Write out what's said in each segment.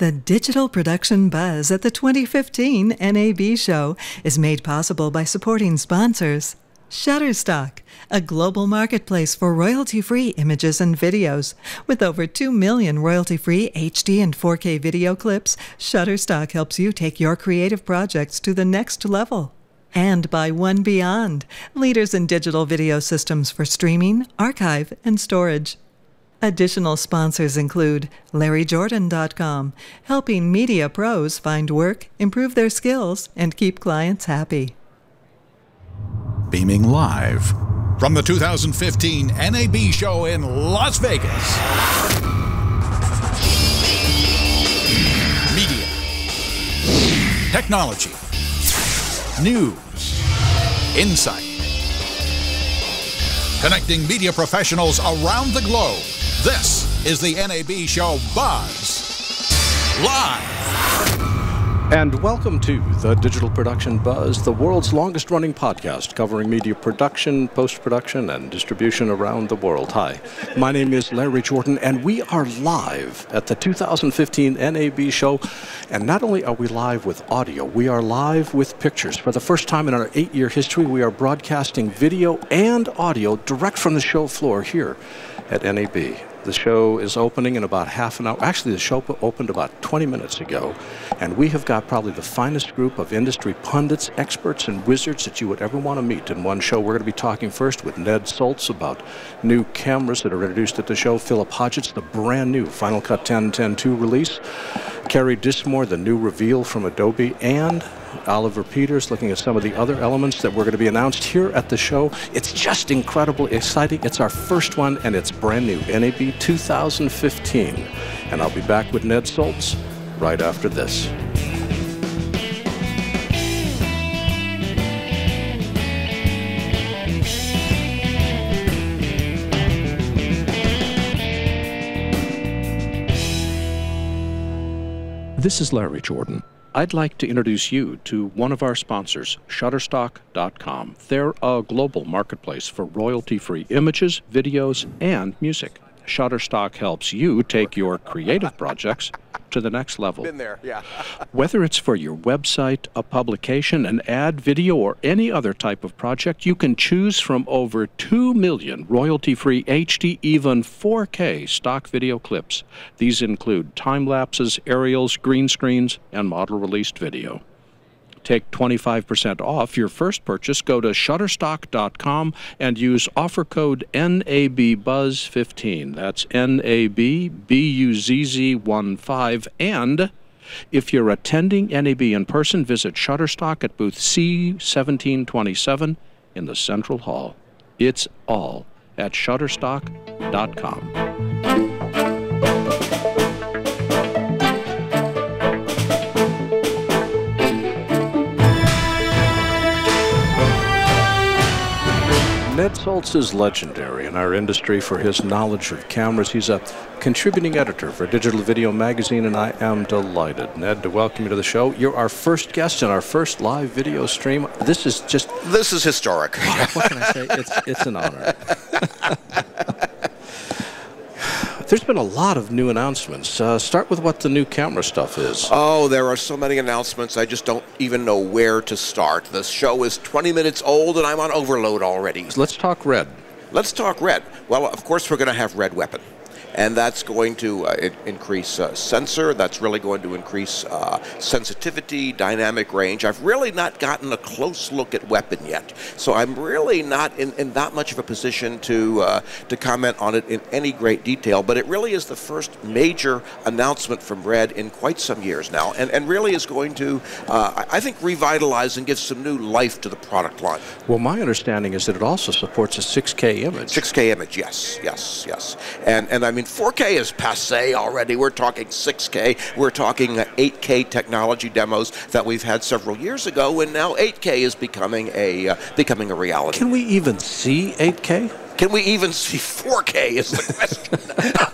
The digital production buzz at the 2015 NAB Show is made possible by supporting sponsors. Shutterstock, a global marketplace for royalty-free images and videos. With over 2 million royalty-free HD and 4K video clips, Shutterstock helps you take your creative projects to the next level. And by OneBeyond, leaders in digital video systems for streaming, archive, and storage. Additional sponsors include LarryJordan.com, helping media pros find work, improve their skills, and keep clients happy. Beaming live from the 2015 NAB Show in Las Vegas. Media, technology, news, insight. Connecting media professionals around the globe. This is the NAB Show BuZZ Live. And welcome to the Digital Production Buzz, the world's longest-running podcast covering media production, post-production, and distribution around the world. Hi, my name is Larry Jordan, and we are live at the 2015 NAB Show. And not only are we live with audio, we are live with pictures. For the first time in our 8-year history, we are broadcasting video and audio direct from the show floor here at NAB. The show is opening in about half an hour. Actually, the show opened about 20 minutes ago, and we have got probably the finest group of industry pundits, experts, and wizards that you would ever want to meet in one show. We're going to be talking first with Ned Soltz about new cameras that are introduced at the show, Philip Hodgetts, the brand new Final Cut 10.10.2 release, Carey Dissmore, the new reveal from Adobe, and Oliver Peters looking at some of the other elements that were going to be announced here at the show. It's just incredibly exciting. It's our first one, and it's brand new, NAB 2015. And I'll be back with Ned Soltz right after this. This is Larry Jordan. I'd like to introduce you to one of our sponsors, Shutterstock.com. They're a global marketplace for royalty-free images, videos, and music. Shutterstock helps you take your creative projects to the next level. Been there, yeah. Whether it's for your website, a publication, an ad, video, or any other type of project, you can choose from over 2 million royalty-free HD, even 4K stock video clips. These include time-lapses, aerials, green screens, and model-released video. Take 25% off your first purchase. Go to Shutterstock.com and use offer code NABBuzz15. That's NABBUZZ15. And if you're attending NAB in person, visit Shutterstock at booth C1727 in the Central Hall. It's all at Shutterstock.com. Ned Soltz is legendary in our industry for his knowledge of cameras. He's a contributing editor for Digital Video Magazine, and I am delighted, Ned, to welcome you to the show. You're our first guest in our first live video stream. This is historic. What can I say? It's an honor. There's been a lot of new announcements. Start with what the new camera stuff is. Oh, there are so many announcements, I just don't even know where to start. The show is 20 minutes old, and I'm on overload already. Let's talk red. Let's talk red. Well, of course, we're going to have red weapon. And that's going to increase sensor. That's really going to increase sensitivity, dynamic range. I've really not gotten a close look at weapon yet. So I'm really not in that much of a position to comment on it in any great detail. But it really is the first major announcement from Red in quite some years now. And really is going to, I think, revitalize and give some new life to the product line. Well, my understanding is that it also supports a 6K image. 6K image, yes. And I mean, 4K is passé already. We're talking 6K. We're talking 8K technology demos that we've had several years ago, and now 8K is becoming a reality. Can we even see 8K? Can we even see 4K is the question.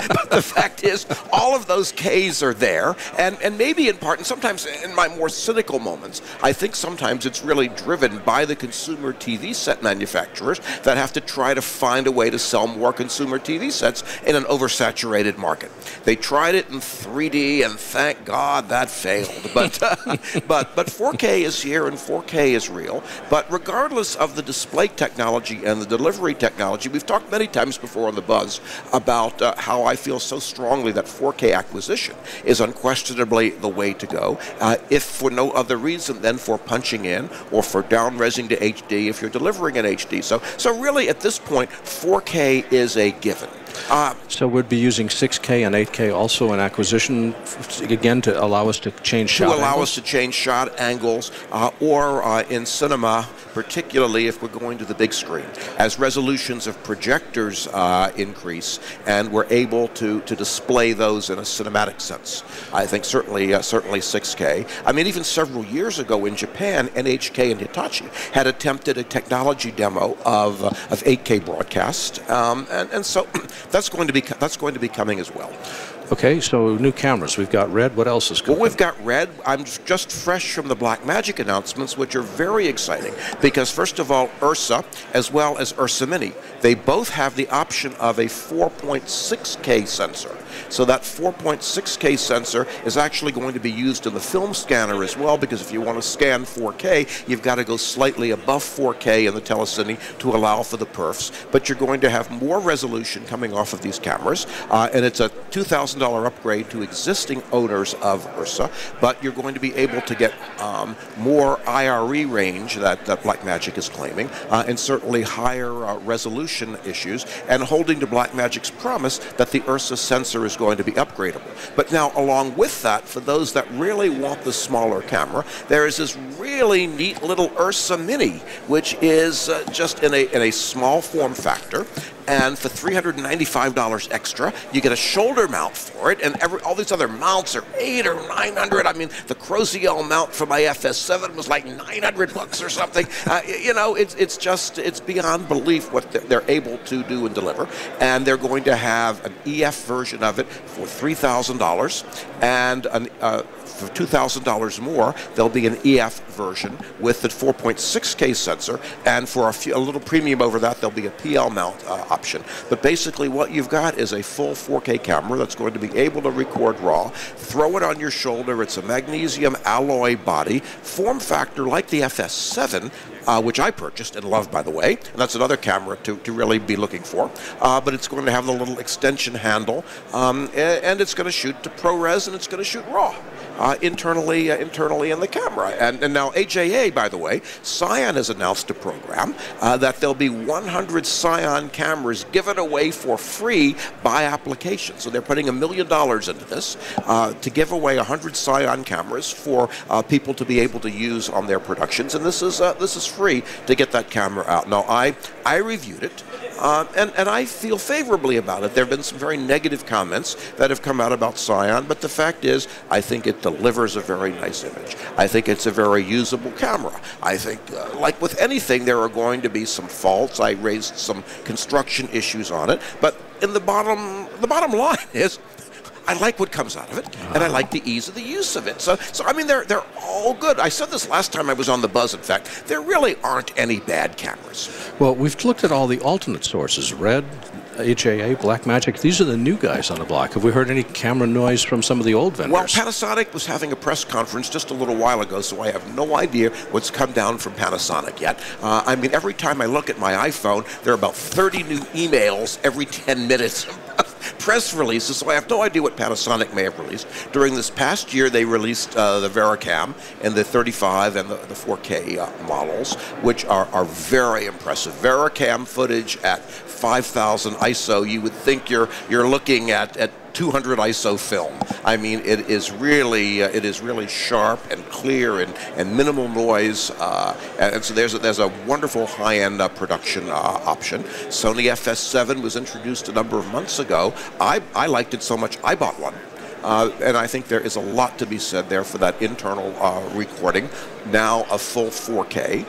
But the fact is, all of those Ks are there, and maybe in part, and sometimes in my more cynical moments, I think sometimes it's really driven by the consumer TV set manufacturers that have to try to find a way to sell more consumer TV sets in an oversaturated market. They tried it in 3D, and thank God that failed. But 4K is here, and 4K is real. But regardless of the display technology and the delivery technology, we've talked many times before on the Buzz about how I feel so strongly that 4K acquisition is unquestionably the way to go, if for no other reason than for punching in or for down-resing to HD if you're delivering in HD. So really, at this point, 4K is a given. So we'd be using 6K and 8K also in acquisition, again, to allow us to change shot angles? To allow us to change shot angles, or in cinema, particularly if we're going to the big screen. As resolutions of projectors increase and we're able to display those in a cinematic sense, I think certainly 6K. I mean, even several years ago in Japan, NHK and Hitachi had attempted a technology demo of 8K broadcast, and so that's going to be coming as well. Okay, so new cameras. We've got Red. What else is coming? Well, we've got Red. I'm just fresh from the Blackmagic announcements, which are very exciting because, first of all, Ursa as well as Ursa Mini, they both have the option of a 4.6K sensor. So that 4.6K sensor is actually going to be used in the film scanner as well, because if you want to scan 4K, you've got to go slightly above 4K in the telecine to allow for the perfs. But you're going to have more resolution coming off of these cameras, and it's a $2,000 upgrade to existing owners of Ursa, but you're going to be able to get more IRE range that Blackmagic is claiming, and certainly higher resolution issues, and holding to Blackmagic's promise that the Ursa sensor is going to be upgradable. But now, along with that, for those that really want the smaller camera, there is this really neat little Ursa Mini, which is just in a small form factor. And for $395 extra, you get a shoulder mount for it, and all these other mounts are $800 or $900. I mean, the Croziel mount for my FS7 was like $900 or something. You know, it's beyond belief what they're able to do and deliver. And they're going to have an EF version of it for $3,000, and for $2,000 more, there'll be an EF version with the 4.6K sensor, and for a little premium over that, there'll be a PL mount option. But basically, what you've got is a full 4K camera that's going to be able to record RAW, throw it on your shoulder. It's a magnesium alloy body, form factor like the FS7, which I purchased and love, by the way, and that's another camera to really be looking for. But it's going to have the little extension handle, and it's going to shoot to ProRes, and it's going to shoot RAW. Internally in the camera. And now AJA, by the way, Scion has announced a program that there'll be 100 Scion cameras given away for free by application. So they're putting $1 million into this to give away 100 Scion cameras for people to be able to use on their productions. And this is free to get that camera out. Now, I reviewed it. And I feel favorably about it. There have been some very negative comments that have come out about Scion, but the fact is, I think it delivers a very nice image. I think it's a very usable camera. I think, like with anything, there are going to be some faults. I raised some construction issues on it, but in the bottom line is, I like what comes out of it, and I like the ease of the use of it. So I mean, they're all good. I said this last time I was on the Buzz, in fact. There really aren't any bad cameras. Well, we've looked at all the alternate sources, Red, HAA, Blackmagic. These are the new guys on the block. Have we heard any camera noise from some of the old vendors? Well, Panasonic was having a press conference just a little while ago, so I have no idea what's come down from Panasonic yet. I mean, every time I look at my iPhone, there are about 30 new emails every 10 minutes. Press releases, so I have no idea what Panasonic may have released. During this past year, they released the Vericam and the 35 and the 4K models, which are very impressive. Vericam footage at 5,000 ISO, you would think you're looking at 200 ISO film. I mean, it is really sharp and clear and minimal noise, and so there's a wonderful high-end production option. Sony FS7 was introduced a number of months ago. I liked it so much I bought one. And I think there is a lot to be said there for that internal recording, now a full 4K,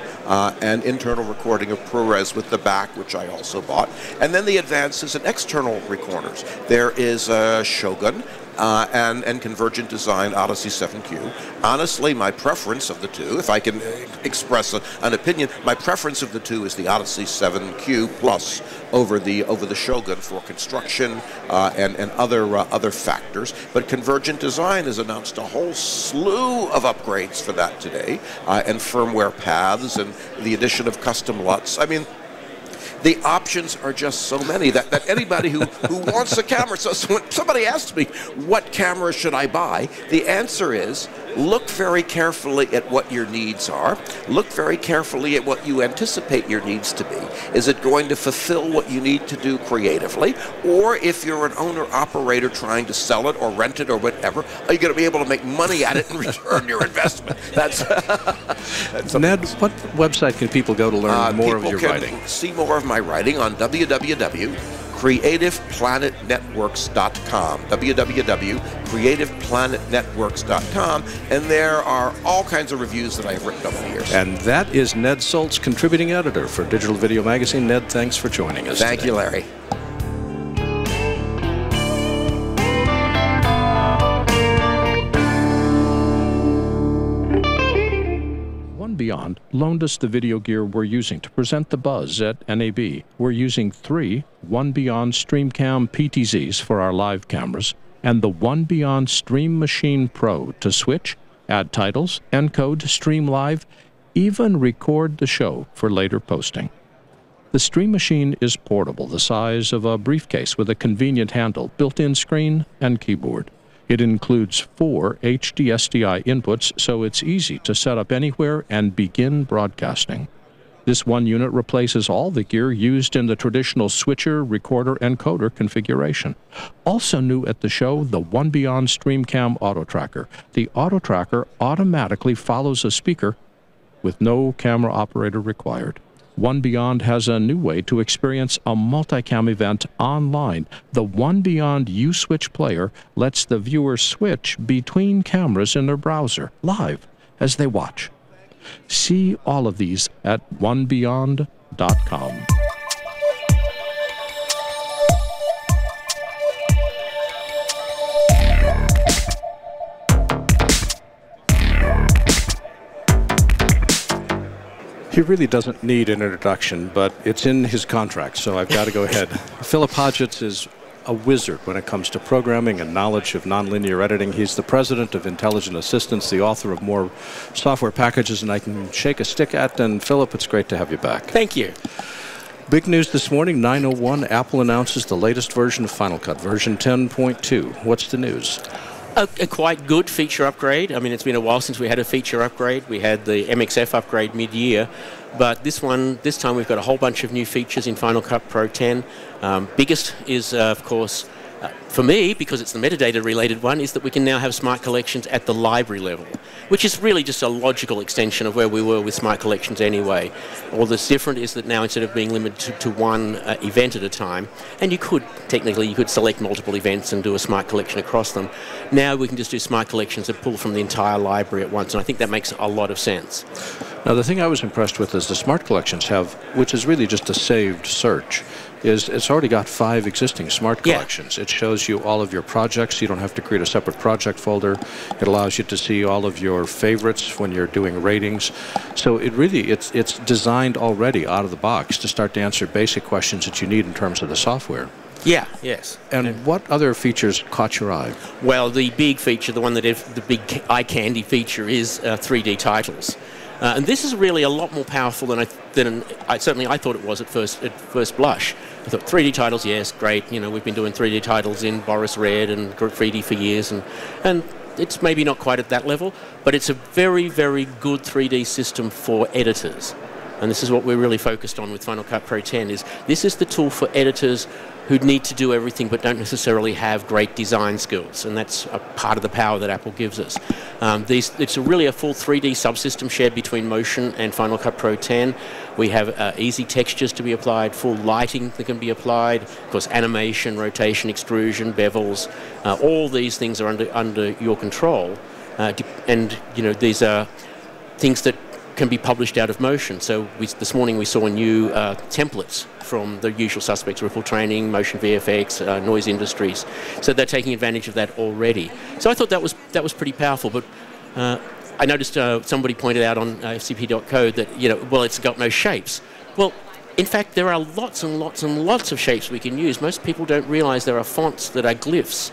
and internal recording of ProRes with the back, which I also bought. And then the advances in external recorders. There is a Shogun, and Convergent Design Odyssey 7Q. Honestly, my preference of the two, if I can express an opinion, my preference of the two is the Odyssey 7Q Plus over the Shogun for construction and other factors. But Convergent Design has announced a whole slew of upgrades for that today, and firmware paths and the addition of custom LUTs. I mean, the options are just so many that anybody who wants a camera, so when somebody asks me, what camera should I buy? The answer is, look very carefully at what your needs are. Look very carefully at what you anticipate your needs to be. Is it going to fulfill what you need to do creatively? Or if you're an owner-operator trying to sell it or rent it or whatever, are you going to be able to make money at it and return your investment? That's Ned, what website can people go to learn more of your writing? People can see more of my writing on www.creativeplanetnetworks.com, www.creativeplanetnetworks.com, and there are all kinds of reviews that I have written over the years. And that is Ned Soltz, contributing editor for Digital Video Magazine. Ned, thanks for joining us. Thank you, Larry. Beyond loaned us the video gear we're using to present the BuZZ at NAB. We're using 3 One Beyond StreamCam PTZs for our live cameras and the One Beyond Stream Machine Pro to switch, add titles, encode, stream live, even record the show for later posting. The Stream Machine is portable, the size of a briefcase with a convenient handle, built-in screen, and keyboard. It includes 4 HD SDI inputs, so it's easy to set up anywhere and begin broadcasting. This one unit replaces all the gear used in the traditional switcher, recorder, encoder configuration. Also new at the show, the One Beyond StreamCam Auto Tracker. The Auto Tracker automatically follows a speaker with no camera operator required. One Beyond has a new way to experience a multicam event online. The One Beyond U-Switch player lets the viewer switch between cameras in their browser, live, as they watch. See all of these at onebeyond.com. He really doesn't need an introduction, but it's in his contract, so I've got to go ahead. Philip Hodgetts is a wizard when it comes to programming and knowledge of nonlinear editing. He's the president of Intelligent Assistance, the author of more software packages than I can shake a stick at. And Philip, it's great to have you back. Thank you. Big news this morning, 9:01, Apple announces the latest version of Final Cut, version 10.2. What's the news? A quite good feature upgrade. I mean, it's been a while since we had a feature upgrade. We had the MXF upgrade mid-year, but this time we've got a whole bunch of new features in Final Cut Pro 10. Biggest is, of course, for me, because it's the metadata-related one, is that we can now have smart collections at the library level, which is really just a logical extension of where we were with smart collections anyway. All that's different is that now, instead of being limited to one event at a time, and you could select multiple events and do a smart collection across them, now we can just do smart collections that pull from the entire library at once, and I think that makes a lot of sense. Now, the thing I was impressed with is the smart collections have, which is really just a saved search, is it's already got 5 existing smart collections. Yeah. It shows you all of your projects. You don't have to create a separate project folder. It allows you to see all of your favorites when you're doing ratings. So it really, it's designed already out of the box to start to answer basic questions that you need in terms of the software. Yeah, yes. And what other features caught your eye? Well, the big feature, the one that the big eye candy feature, is 3D titles. And this is really a lot more powerful than I thought it was at first blush. I thought 3D titles, yes, great. You know, we've been doing 3D titles in Boris Red and Graffiti for years, and it's maybe not quite at that level, but it's a very, very good 3D system for editors. and this is what we're really focused on with Final Cut Pro 10, is this is the tool for editors who need to do everything but don't necessarily have great design skills, and that's a part of the power that Apple gives us. It's really a full 3D subsystem shared between Motion and Final Cut Pro 10. We have easy textures to be applied, full lighting that can be applied, of course animation, rotation, extrusion, bevels, all these things are under your control, and these are things that can be published out of Motion. So this morning we saw new templates from the usual suspects, Ripple Training, Motion VFX, Noise Industries. So they're taking advantage of that already. So I thought that was pretty powerful. But I noticed somebody pointed out on fcp.co that, well, it's got no shapes. Well, in fact, there are lots and lots and lots of shapes we can use. Most people don't realize there are fonts that are glyphs.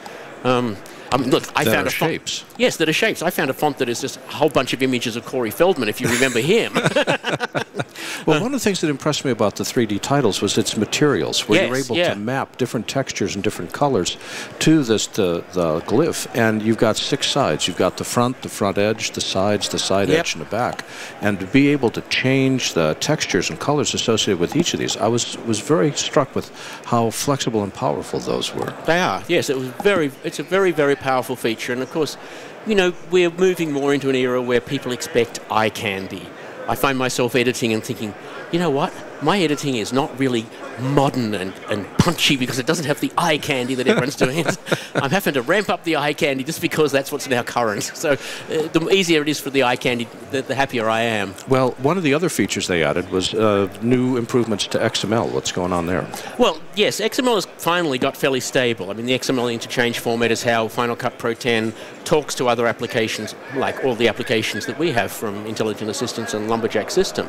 I mean, look, I found a font. Shapes. Yes, that are shapes. I found a font that is just a whole bunch of images of Corey Feldman, if you remember him. Well, one of the things that impressed me about the 3D titles was its materials, where you're able to map different textures and different colors to the glyph, and you've got 6 sides. You've got the front edge, the sides, the side edge, and the back. And to be able to change the textures and colors associated with each of these, I was very struck with how flexible and powerful those were. They are, yes. It's a very, very powerful feature, and of course, we're moving more into an era where people expect eye candy. I find myself editing and thinking, you know what? My editing is not really modern and punchy because it doesn't have the eye candy that everyone's doing. I'm having to ramp up the eye candy just because that's what's now current. So the easier it is for the eye candy, the happier I am. Well, one of the other features they added was new improvements to XML. What's going on there? Well, yes, XML has finally got fairly stable. I mean, the XML interchange format is how Final Cut Pro 10 talks to other applications, like all the applications that we have from Intelligent Assistance and Lumberjack System.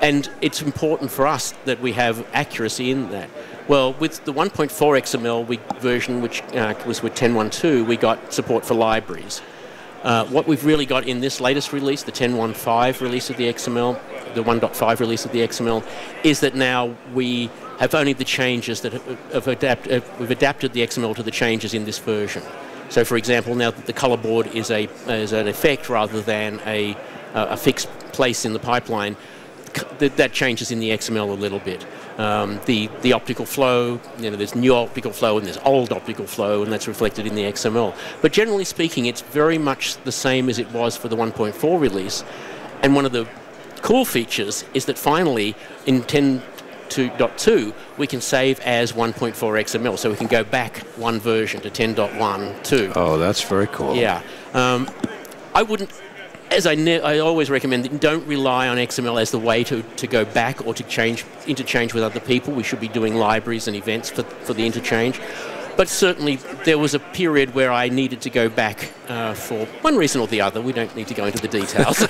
And it's important for us that we have accuracy in that. Well, with the 1.4 XML version, which was with 10.1.2, we got support for libraries. What we've really got in this latest release, the 10.1.5 release of the XML, the 1.5 release of the XML, is that now we have only the changes that we've adapted the XML to the changes in this version. So, for example, now that the color board is an effect rather than a fixed place in the pipeline, that changes in the XML a little bit. The optical flow, there's new optical flow and there's old optical flow, and that's reflected in the XML. But generally speaking, it's very much the same as it was for the 1.4 release. And one of the cool features is that finally in 10.2.2 we can save as 1.4 XML, so we can go back one version to 10.1.2. Oh, that's very cool. Yeah. I wouldn't. As I always recommend, that don't rely on XML as the way to go back or to interchange with other people. We should be doing libraries and events for the interchange. But certainly there was a period where I needed to go back for one reason or the other. We don't need to go into the details.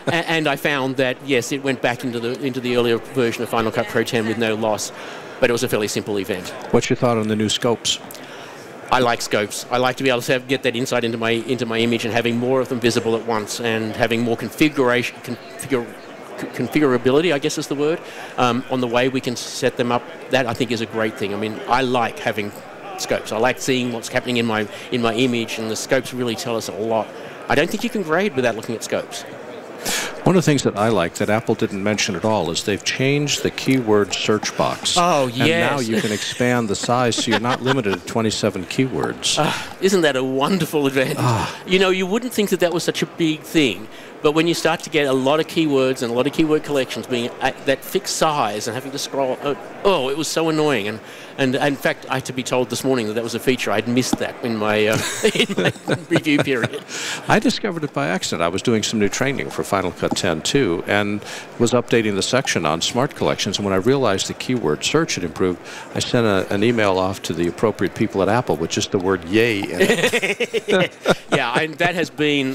And I found that, yes, it went back into the earlier version of Final Cut Pro 10 with no loss, but it was a fairly simple event. What's your thought on the new scopes? I like scopes. I like to be able to get that insight into my image and having more of them visible at once, and having more configurability, I guess is the word, on the way we can set them up. That I think is a great thing. I mean, I like having scopes. I like seeing what's happening in my image, and the scopes really tell us a lot. I don't think you can grade without looking at scopes. One of the things that I like that Apple didn't mention at all is they've changed the keyword search box. Oh, yes. And now you can expand the size so you're not limited to 27 keywords. Isn't that a wonderful advantage? You wouldn't think that was such a big thing, but when you start to get a lot of keywords and a lot of keyword collections being at that fixed size and having to scroll, it was so annoying. And in fact, I had to be told this morning that was a feature. I'd missed that in my, in my review period. I discovered it by accident. I was doing some new training for Final Cut 10.2 and was updating the section on smart collections. And when I realized the keyword search had improved, I sent an email off to the appropriate people at Apple with just the word "yay" in it. Yeah, and that has been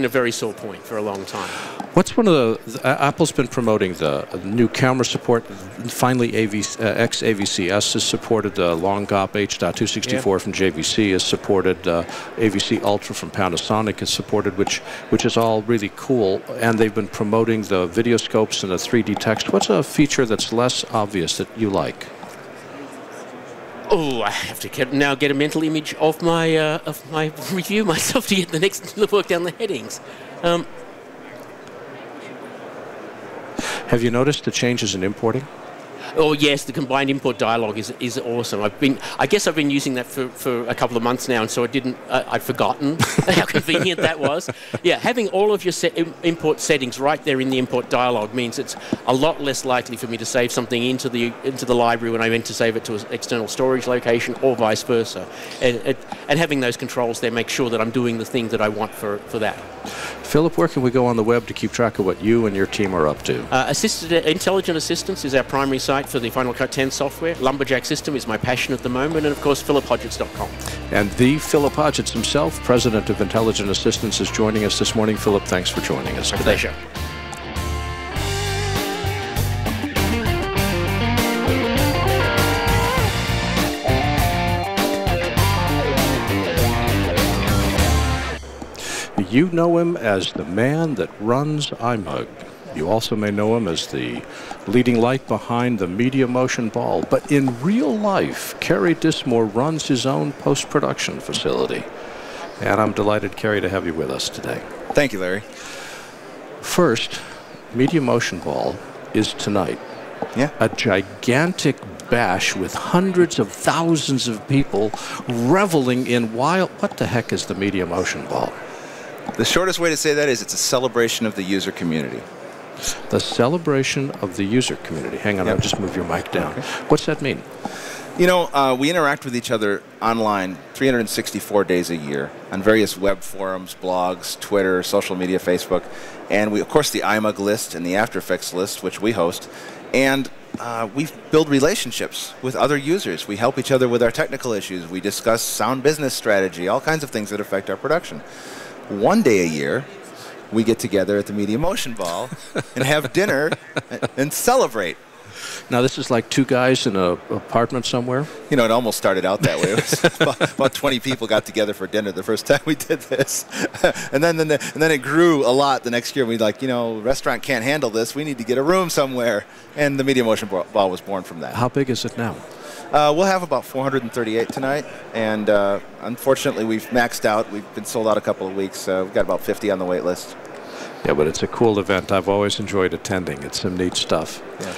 a very sore point for a long time. What's one of the Apple's been promoting the new camera support. Finally, XAVCS is supported. Long GOP H.264 from JVC is supported. AVC Ultra from Panasonic is supported, which is all really cool. And they've been promoting the video scopes and the 3D text. What's a feature that's less obvious that you like? Oh, I have to now get a mental image of my review myself to get the work down the headings. Have you noticed the changes in importing? Oh yes, the combined import dialog is awesome. I guess I've been using that for a couple of months now, and so I'd forgotten how convenient that was. Yeah, having all of your import settings right there in the import dialog means it's a lot less likely for me to save something into the library when I meant to save it to an external storage location, or vice versa. And having those controls there makes sure that I'm doing the thing that I want for that. Philip, where can we go on the web to keep track of what you and your team are up to? Intelligent Assistance is our primary site for the Final Cut 10 software. Lumberjack System is my passion at the moment, and of course philiphodgetts.com. And the Philip Hodgetts himself, President of Intelligent Assistance, is joining us this morning. Philip, thanks for joining us. My pleasure. You know him as the man that runs iMug. You also may know him as the leading light behind the Media Motion Ball. But in real life, Carey Dissmore runs his own post-production facility. And I'm delighted, Carey, to have you with us today. Thank you, Larry. First, Media Motion Ball is tonight. Yeah. A gigantic bash with hundreds of thousands of people reveling in wild... What the heck is the Media Motion Ball? The shortest way to say that is it's a celebration of the user community. The celebration of the user community. Hang on, Yep. I'll just move your mic down. Okay. What's that mean? You know, we interact with each other online 364 days a year on various web forums, blogs, Twitter, social media, Facebook, and we, of course, the iMug list and the After Effects list, which we host, and we build relationships with other users. We help each other with our technical issues. We discuss sound business strategy, all kinds of things that affect our production. One day a year, we get together at the Media Motion Ball and have dinner and celebrate. Now, this is like two guys in an apartment somewhere? You know, it almost started out that way. It was about 20 people got together for dinner the first time we did this. and then it grew a lot the next year. We like, you know, restaurant can't handle this. We need to get a room somewhere. And the Media Motion Ball was born from that. How big is it now? We'll have about 438 tonight, and unfortunately we've maxed out. We've been sold out a couple of weeks. We've got about 50 on the wait list. Yeah, but it's a cool event. I've always enjoyed attending. It's some neat stuff. Yeah.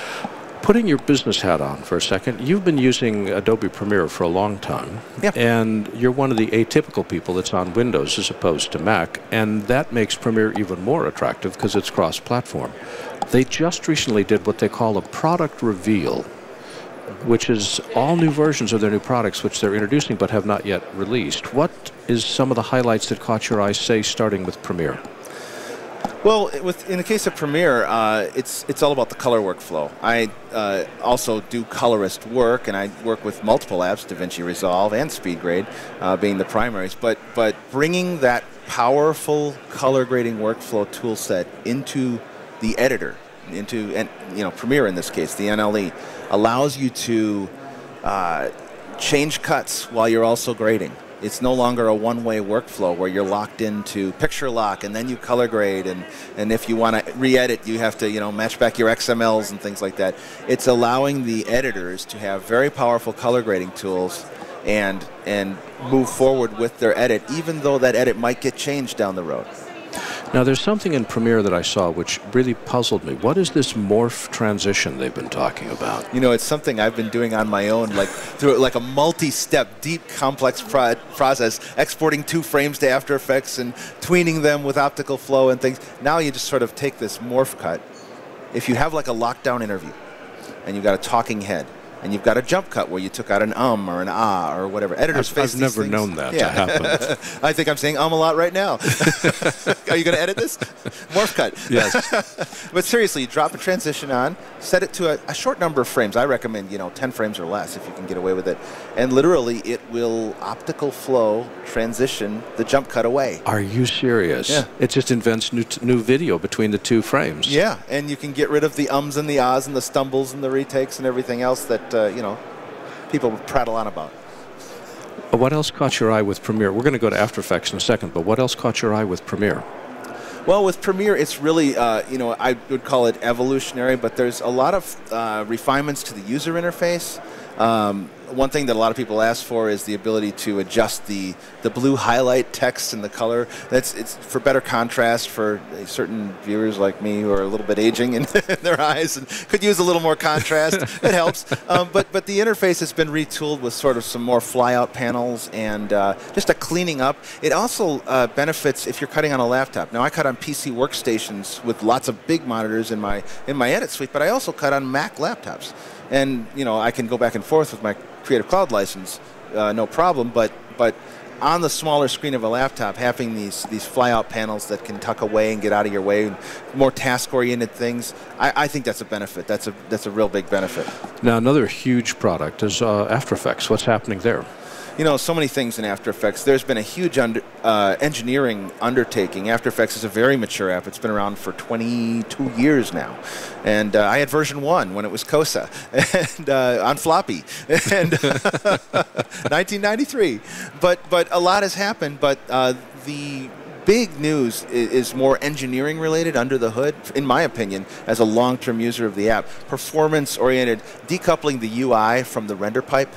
Putting your business hat on for a second, you've been using Adobe Premiere for a long time, Yep. and you're one of the atypical people that's on Windows as opposed to Mac, and that makes Premiere even more attractive because it's cross-platform. They just recently did what they call a product reveal, which is all new versions of their new products which they're introducing but have not yet released. What is some of the highlights that caught your eye, say, starting with Premiere? Well, in the case of Premiere, it's all about the color workflow. I also do colorist work, and I work with multiple apps, DaVinci Resolve and SpeedGrade being the primaries. But bringing that powerful color grading workflow tool set into the editor, into Premiere in this case, the NLE, allows you to change cuts while you're also grading. It's no longer a one-way workflow where you're locked into picture lock and then you color grade, and if you want to re-edit, you have to match back your XMLs and things like that. It's allowing the editors to have very powerful color grading tools and move forward with their edit, even though that edit might get changed down the road. Now, there's something in Premiere that I saw which really puzzled me. What is this morph transition they've been talking about? You know, it's something I've been doing on my own, like through like a multi-step, deep, complex process, exporting 2 frames to After Effects and tweening them with optical flow and things. Now you just sort of take this morph cut. If you have like a lockdown interview and you've got a talking head, and you've got a jump cut where you took out an or an ah or whatever. Editors face I've these never things. known that to happen. I think I'm saying a lot right now. Are you going to edit this? Morph cut. Yes. But seriously, you drop a transition on, set it to a short number of frames. I recommend 10 frames or less if you can get away with it. And literally, it will optical flow transition the jump cut away. Are you serious? Yeah. It just invents new video between the 2 frames. Yeah, and you can get rid of the ums and the ahs and the stumbles and the retakes and everything else that people prattle on about. What else caught your eye with Premiere? We're going to go to After Effects in a second, but what else caught your eye with Premiere? Well, with Premiere, it's really, I would call it evolutionary, but there's a lot of refinements to the user interface. one thing that a lot of people ask for is the ability to adjust the blue highlight text and the color. It's for better contrast for certain viewers like me who are a little bit aging in their eyes and could use a little more contrast. It helps. But the interface has been retooled with sort of some more fly-out panels and just a cleaning up. It also benefits if you're cutting on a laptop. Now, I cut on PC workstations with lots of big monitors in my edit suite, but I also cut on Mac laptops. And, you know, I can go back and forth with my Creative Cloud license, no problem, but on the smaller screen of a laptop, having these fly-out panels that can tuck away and get out of your way, more task-oriented things, I think that's a benefit. That's a real big benefit. Now, another huge product is After Effects. What's happening there? You know, so many things in After Effects. There's been a huge engineering undertaking. After Effects is a very mature app. It's been around for 22 years now. And I had version 1 when it was COSA and on floppy and 1993. But a lot has happened. But the big news is more engineering related under the hood, in my opinion, as a long-term user of the app. Performance-oriented, decoupling the UI from the render pipe.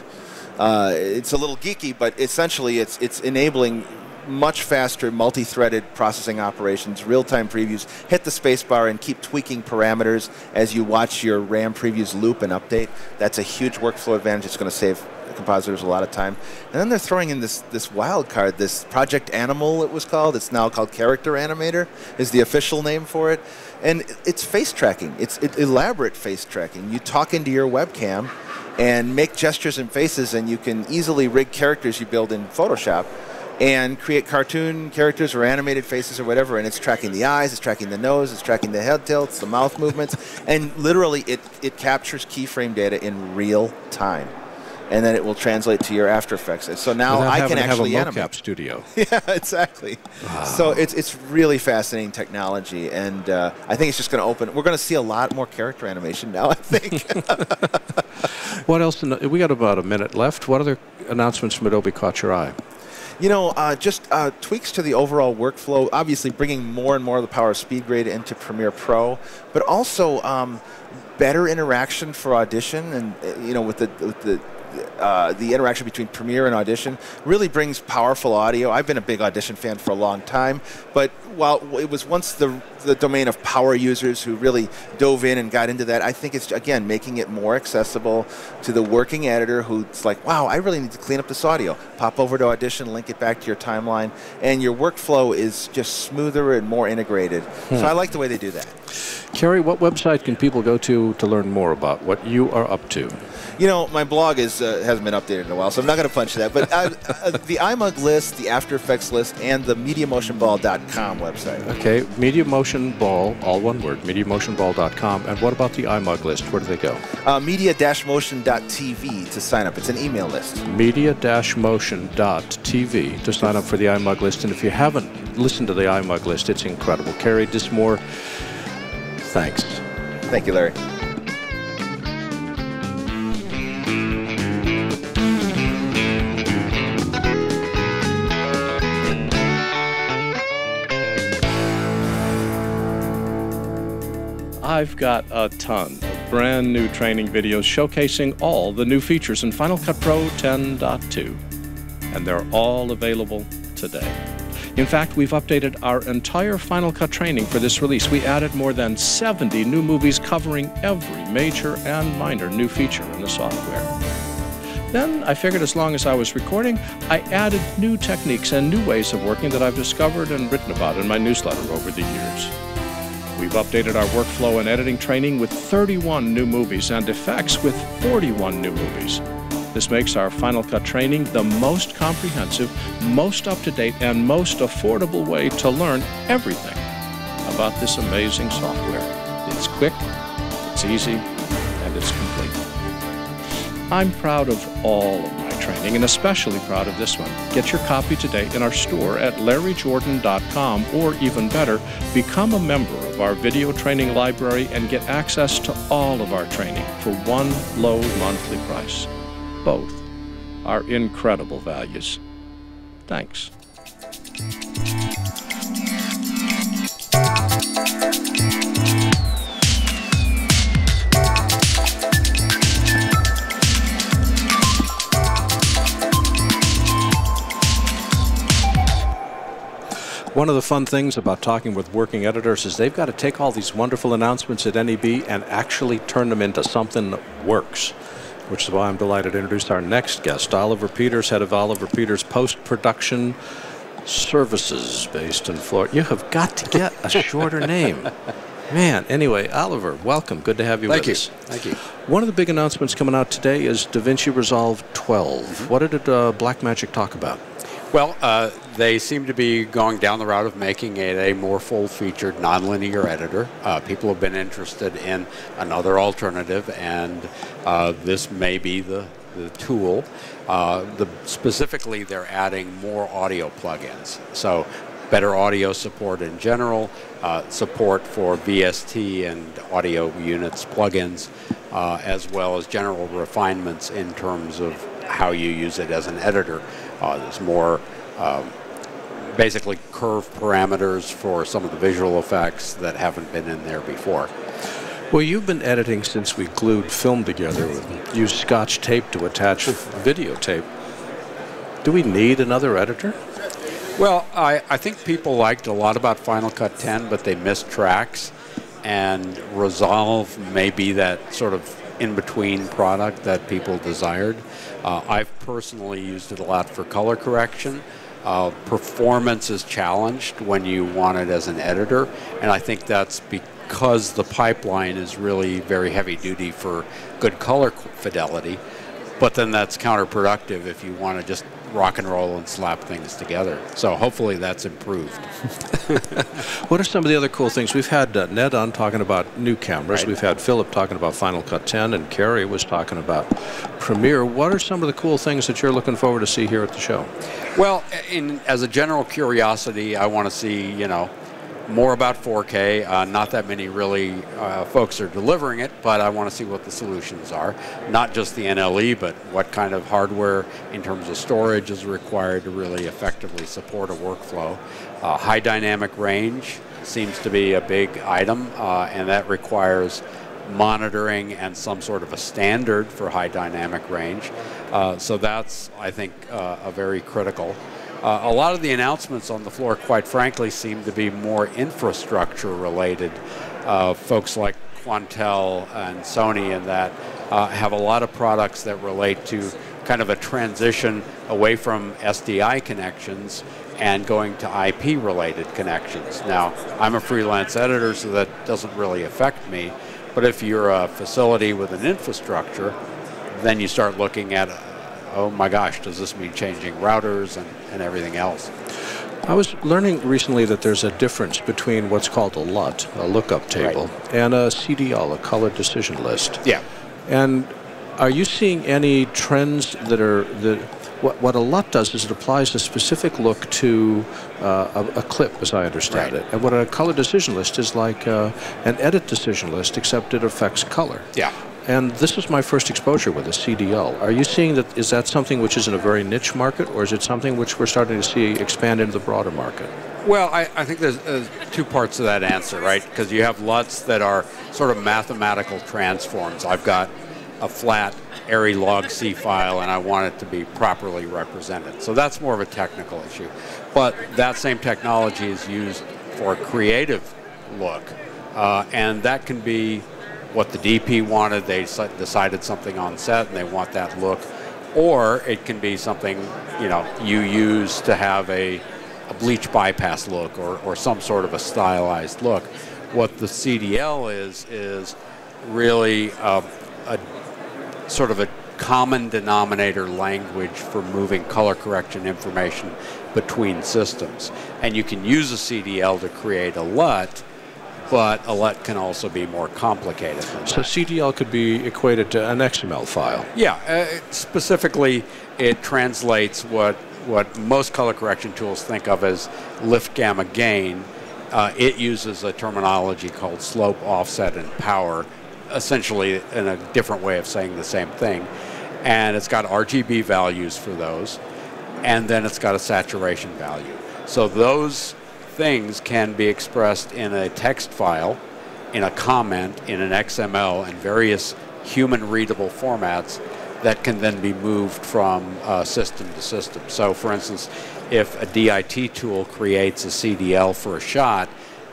It's a little geeky, but essentially it's enabling much faster multi-threaded processing operations, real-time previews. Hit the spacebar and keep tweaking parameters as you watch your RAM previews loop and update. That's a huge workflow advantage. It's going to save compositors a lot of time. And then they're throwing in this wild card, this Project Animal it was called. It's now called Character Animator is the official name for it. And it's face tracking. It's elaborate face tracking. You talk into your webcam and make gestures and faces, and you can easily rig characters you build in Photoshop and create cartoon characters or animated faces or whatever, and it's tracking the eyes, it's tracking the nose, it's tracking the head tilts, the mouth movements, and literally it captures keyframe data in real time. And then it will translate to your After Effects. And so now I can actually have a animate. mocap studio. Yeah, exactly. Wow. So it's really fascinating technology, and I think it's just going to open. We're going to see a lot more character animation now, I think. What else? We got about a minute left. What other announcements from Adobe caught your eye? You know, just tweaks to the overall workflow. Obviously, bringing more and more of the power of SpeedGrade into Premiere Pro, but also better interaction for Audition, and you know, with the interaction between Premiere and Audition really brings powerful audio. I've been a big Audition fan for a long time, but while it was once the domain of power users who really dove in and got into that, I think it's, again, making it more accessible to the working editor who's like, wow, I really need to clean up this audio. Pop over to Audition, link it back to your timeline, and your workflow is just smoother and more integrated. So I like the way they do that. Carey, what website can people go to learn more about what you are up to? You know, my blog hasn't been updated in a while, so I'm not going to punch that. But the iMug list, the After Effects list, and the MediaMotionBall.com website. Okay, MediaMotionBall, all one word, MediaMotionBall.com. And what about the iMug list? Where do they go? Media-motion.tv to sign up. It's an email list. Media-motion.tv to sign up for the iMug list. And if you haven't listened to the iMug list, it's incredible. Carey Dissmore, thanks. Thank you, Larry. I've got a ton of brand new training videos showcasing all the new features in Final Cut Pro 10.2, and they're all available today. In fact, we've updated our entire Final Cut training for this release. We added more than 70 new movies covering every major and minor new feature in the software. Then I figured as long as I was recording, I added new techniques and new ways of working that I've discovered and written about in my newsletter over the years. We've updated our workflow and editing training with 31 new movies and effects with 41 new movies. This makes our Final Cut training the most comprehensive, most up-to-date, and most affordable way to learn everything about this amazing software. It's quick, it's easy, and it's complete. I'm proud of all of my training, and especially proud of this one. Get your copy today in our store at larryjordan.com, or even better, become a member of our video training library and get access to all of our training for one low monthly price. Both are incredible values. Thanks. One of the fun things about talking with working editors is they've got to take all these wonderful announcements at NAB and actually turn them into something that works, which is why I'm delighted to introduce our next guest, Oliver Peters, head of Oliver Peters Post-Production Services based in Florida. You have got to get a shorter name. Man, anyway, Oliver, welcome. Good to have you with us. Thank you. One of the big announcements coming out today is DaVinci Resolve 12. What did Blackmagic talk about? Well, they seem to be going down the route of making it a more full-featured, nonlinear editor. People have been interested in another alternative, and this may be the tool. Specifically, they're adding more audio plugins. So better audio support in general, support for VST and audio units plugins, as well as general refinements in terms of how you use it as an editor. There's more basically curve parameters for some of the visual effects that haven't been in there before. Well, you've been editing since we glued film together and used Scotch tape to attach videotape. Do we need another editor? Well, I think people liked a lot about Final Cut 10, but they missed tracks, and Resolve may be that sort of in-between product that people desired. I've personally used it a lot for color correction. Performance is challenged when you want it as an editor, and I think that's because the pipeline is really very heavy-duty for good color fidelity, but then that's counterproductive if you want to just rock and roll and slap things together. So hopefully that's improved. What are some of the other cool things? We've had Ned on talking about new cameras. Right. We've had Philip talking about Final Cut 10, and Carey was talking about Premiere. What are some of the cool things that you're looking forward to see here at the show? Well, as a general curiosity, I want to see, more about 4K. Not that many really folks are delivering it, but I want to see what the solutions are. Not just the NLE, but what kind of hardware in terms of storage is required to really effectively support a workflow. High dynamic range seems to be a big item, and that requires monitoring and some sort of a standard for high dynamic range. So that's, I think, a very critical. A lot of the announcements on the floor, quite frankly, seem to be more infrastructure related. Folks like Quantel and Sony and that have a lot of products that relate to kind of a transition away from SDI connections and going to IP related connections. Now, I'm a freelance editor, so that doesn't really affect me, but if you're a facility with an infrastructure, then you start looking at oh my gosh, does this mean changing routers and everything else? I was learning recently that there's a difference between what's called a LUT, a lookup table, right, and a CDL, a color decision list. Yeah. And are you seeing any trends that are, what a LUT does is it applies a specific look to a clip, as I understand right, it. And what a color decision list is like an edit decision list, except it affects color. Yeah. And this is my first exposure with a CDL. Are you seeing that, is that something which is in a very niche market, or is it something which we're starting to see expand into the broader market? Well, I think there's two parts to that answer, right? Because you have LUTs that are sort of mathematical transforms. I've got a flat ARRI log C file and I want it to be properly represented. So that's more of a technical issue. But that same technology is used for a creative look. And that can be what the DP wanted. They decided something on set and they want that look. Or it can be something, you use to have a bleach bypass look or some sort of a stylized look. What the CDL is really a sort of a common denominator language for moving color correction information between systems. And you can use a CDL to create a LUT, but a LUT can also be more complicated than that. So CDL could be equated to an XML file? Yeah, specifically it translates what most color correction tools think of as lift, gamma, gain. It uses a terminology called slope, offset, and power, essentially in a different way of saying the same thing. And it's got RGB values for those, and then it's got a saturation value. So those things can be expressed in a text file, in a comment, in an XML, and various human readable formats that can then be moved from system to system. So, for instance, if a DIT tool creates a CDL for a shot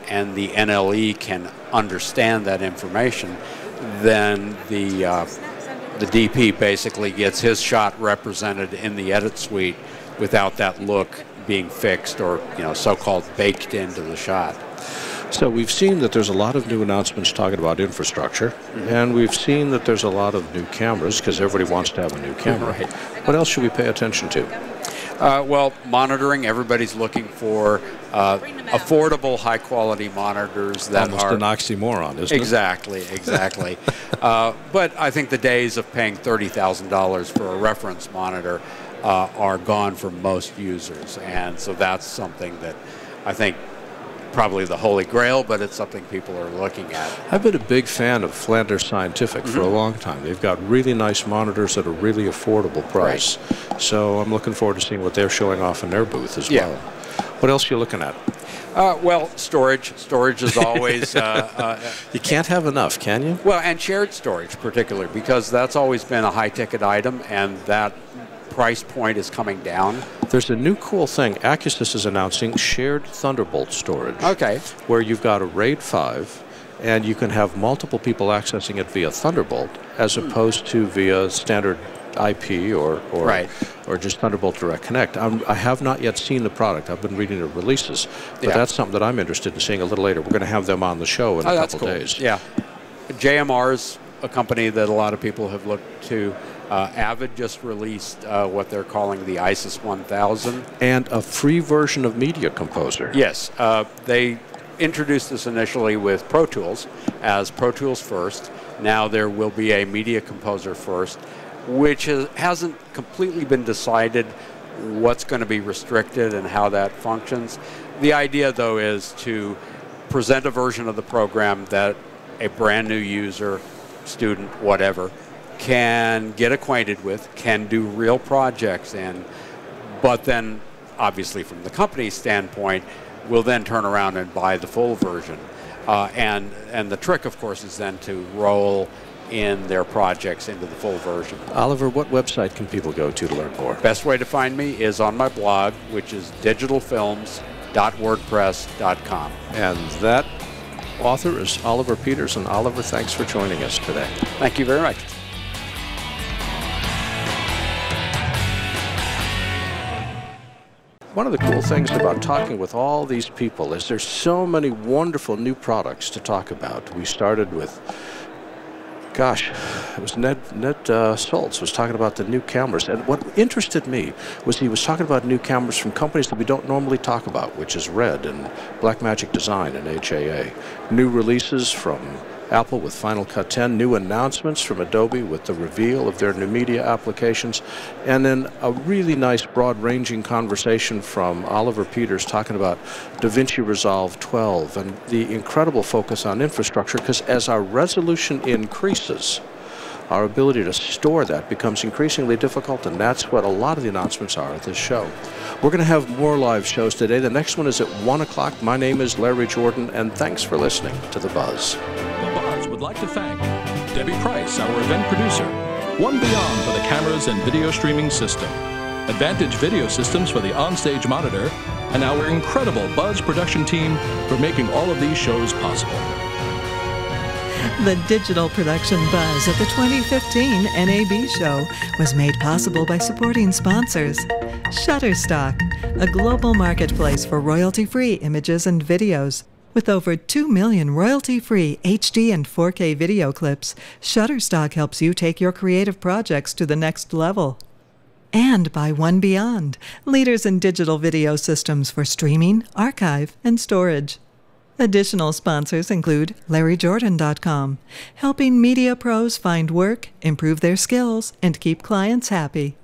and the NLE can understand that information, then the DP basically gets his shot represented in the edit suite without that look being fixed or, so-called baked into the shot. So we've seen that there's a lot of new announcements talking about infrastructure, and we've seen that there's a lot of new cameras because everybody wants to have a new camera. Right. What else should we pay attention to? Well, monitoring. Everybody's looking for affordable, high-quality monitors that Almost are an oxymoron, isn't it? Exactly. But I think the days of paying $30,000 for a reference monitor are gone for most users, and so that's something that I think probably the holy grail, but it's something people are looking at. I've been a big fan of Flanders Scientific for a long time. They've got really nice monitors at a really affordable price. Right. So I'm looking forward to seeing what they're showing off in their booth as well. What else are you looking at? Well, storage. Storage is always... you can't have enough, can you? Well, and shared storage particularly, because that's always been a high-ticket item, and that price point is coming down. There's a new cool thing. Acusys is announcing shared Thunderbolt storage. Okay. Where you've got a RAID 5, and you can have multiple people accessing it via Thunderbolt, as opposed to via standard IP or just Thunderbolt Direct Connect. I have not yet seen the product. I've been reading the releases, but that's something that I'm interested in seeing a little later. We're going to have them on the show in a couple days. Yeah. JMR's a company that a lot of people have looked to. Avid just released what they're calling the ISIS 1000. And a free version of Media Composer. Yes. They introduced this initially with Pro Tools as Pro Tools first. Now there will be a Media Composer first, which hasn't completely been decided what's going to be restricted and how that functions. The idea, though, is to present a version of the program that a brand new user, student, whatever, can get acquainted with, can do real projects in, but then, obviously from the company's standpoint, will then turn around and buy the full version. And the trick, of course, is then to roll in their projects into the full version. Oliver, what website can people go to learn more? Best way to find me is on my blog, which is digitalfilms.wordpress.com. And that author is Oliver Peters. And Oliver, thanks for joining us today. Thank you very much. One of the cool things about talking with all these people is there's so many wonderful new products to talk about. We started with, gosh, it was Ned Soltz was talking about the new cameras. And what interested me was he was talking about new cameras from companies that we don't normally talk about, which is Red and Blackmagic Design and HAA. New releases from Apple with Final Cut 10, new announcements from Adobe with the reveal of their new media applications, and then a really nice broad-ranging conversation from Oliver Peters talking about DaVinci Resolve 12 and the incredible focus on infrastructure, because as our resolution increases, our ability to store that becomes increasingly difficult, and that's what a lot of the announcements are at this show. We're going to have more live shows today. The next one is at 1 o'clock. My name is Larry Jordan, and thanks for listening to The Buzz. Would like to thank Debbie Price, our event producer, One Beyond for the cameras and video streaming system, Advantage Video Systems for the onstage monitor, and our incredible BuZZ production team for making all of these shows possible. The digital production buzz at the 2015 NAB Show was made possible by supporting sponsors. Shutterstock, a global marketplace for royalty-free images and videos. With over 2 million royalty-free HD and 4K video clips, Shutterstock helps you take your creative projects to the next level. And by One Beyond, leaders in digital video systems for streaming, archive, and storage. Additional sponsors include LarryJordan.com, helping media pros find work, improve their skills, and keep clients happy.